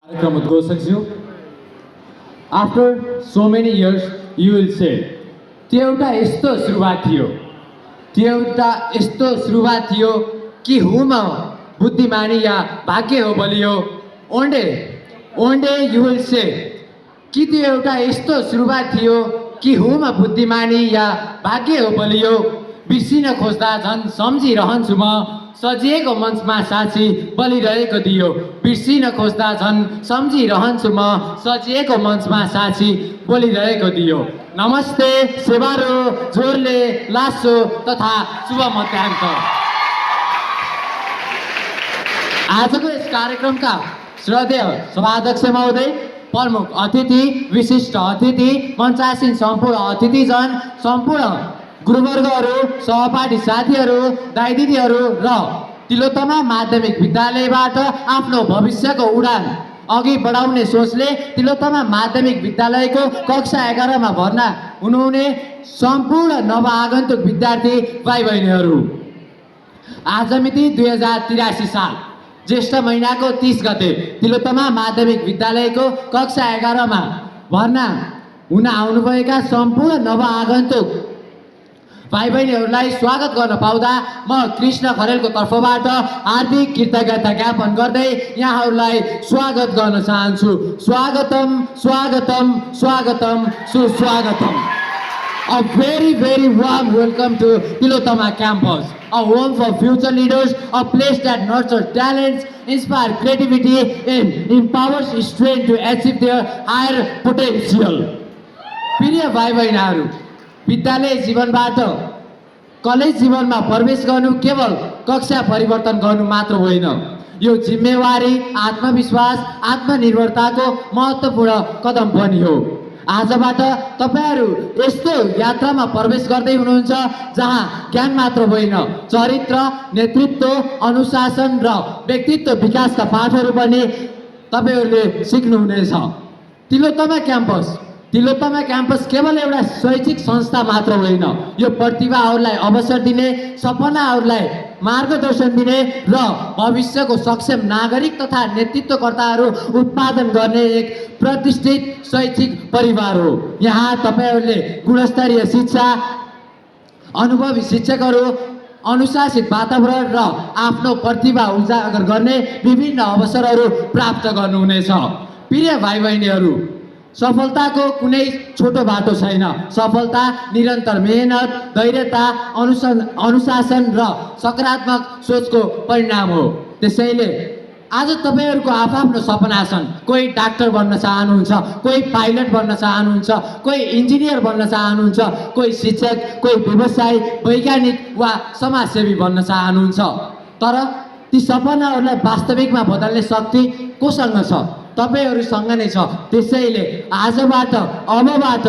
Come with Gosakshu. After so many years, you will say, त्यो एउटा यस्तो सुरुवात थियो त्यो एउटा यस्तो सुरुवात थियो कि हुँ म बुद्धिमानी या भाग्य हो बलियो one day you will say कि त्यो एउटा यस्तो सुरुवात थियो कि हुँ म बुद्धिमानी या भाग्य हो बलियो बिर्सिन खोज्दा झन् सम्झिरहन्छु म सजिएको मञ्चमा साक्षी बलिरहेको दियो बिर्सिन खोज्दा झन् सम्झिरहन्छु म सजिएको मञ्चमा साक्षी बोलिरहेको दियो नमस्ते सेवारो जोरले लासो तथा शुभ मध्यान्त आजको यस कार्यक्रमका श्रद्धेय सभाध्यक्ष महोदय प्रमुख अतिथि विशिष्ट अतिथि मञ्चासीन सम्पूर्ण अतिथिजन सम्पूर्ण गुरुवर्गहरू सहपाठी साथीहरू दाइ दिदीहरू र तिलोत्तमा माध्यमिक विद्यालयबाट आफ्नो भविष्यको उडान अघि बढाउने सोचले तिलोत्तमा माध्यमिक विद्यालयको कक्षा 11 मा भर्ना हुनुहुने सम्पूर्ण नवआगन्तुक विद्यार्थी भाइ बहिनीहरू आज मिति 2083 साल ज्येष्ठ महिनाको 30 गते तिलोत्तमा माध्यमिक विद्यालयको कक्षा 11 मा भर्ना हुन आउनुभएका सम्पूर्ण नवआगन्तुक भाइ बहिनीहरूलाई स्वागत गर्न पाउँदा म कृष्ण खरेलको तर्फबाट हार्दिक कृतज्ञता ज्ञापन गर्दै यहाँहरूलाई स्वागत गर्न चाहन्छु स्वागतम स्वागतम स्वागतम सुस्वागतम A very warm welcome to Tilottama campus, a home for future leaders, a place that nurtures talents, inspires creativity and empowers students to achieve their higher potential. प्रिय भाइ बहिनीहरू विद्यालय जीवनबाट कलेज जीवनमा प्रवेश गर्नु केवल कक्षा परिवर्तन गर्नु मात्र होइन यो जिम्मेवारी आत्मविश्वास आत्मनिर्भरताको महत्त्वपूर्ण कदम पनि हो आजबाट तपाईहरु यस्तो यात्रामा प्रवेश गर्दै हुनुहुन्छ जहाँ ज्ञान मात्र होइन चरित्र नेतृत्व अनुशासन र व्यक्तित्व विकासका पाठहरू पनि तपाईहरुले सिक्नुहुनेछ तिलोत्तमा क्याम्पस केवल एउटा शैक्षिक संस्था मात्र होइन यो प्रतिभाहरूलाई अवसर दिने सपनाहरूलाई मार्गदर्शन दिने र भविष्यको सक्षम नागरिक तथा नेतृत्वकर्ताहरू उत्पादन गर्ने एक प्रतिष्ठित शैक्षिक परिवार हो यहाँ तपाईहरुले गुणस्तरीय शिक्षा अनुभवी शिक्षकहरू अनुशासित वातावरण र आफ्नो प्रतिभा उजागर गर्ने विभिन्न अवसरहरू प्राप्त गर्नुहुनेछ प्रिय भाइ बहिनीहरू सफलताको कुनै छोटो बाटो छैन सफलता निरन्तर मेहनत धैर्यता अनुशासन र सकारात्मक सोचको परिणाम हो त्यसैले आज तपाईहरुको आफ्नो सपना छन् कोही डाक्टर बन्न चाहनुहुन्छ कोही पाइलट बन्न चाहनुहुन्छ कोही इन्जिनियर बन्न चाहनुहुन्छ कोही शिक्षक कोही व्यवसायी वैज्ञानिक वा समाजसेवी बन्न चाहनुहुन्छ तर ती सपनाहरूलाई वास्तविकमा बदल्ने शक्ति कोसँग छ तपाईहरुसँग नै छ त्यसैले आजबाट अबबाट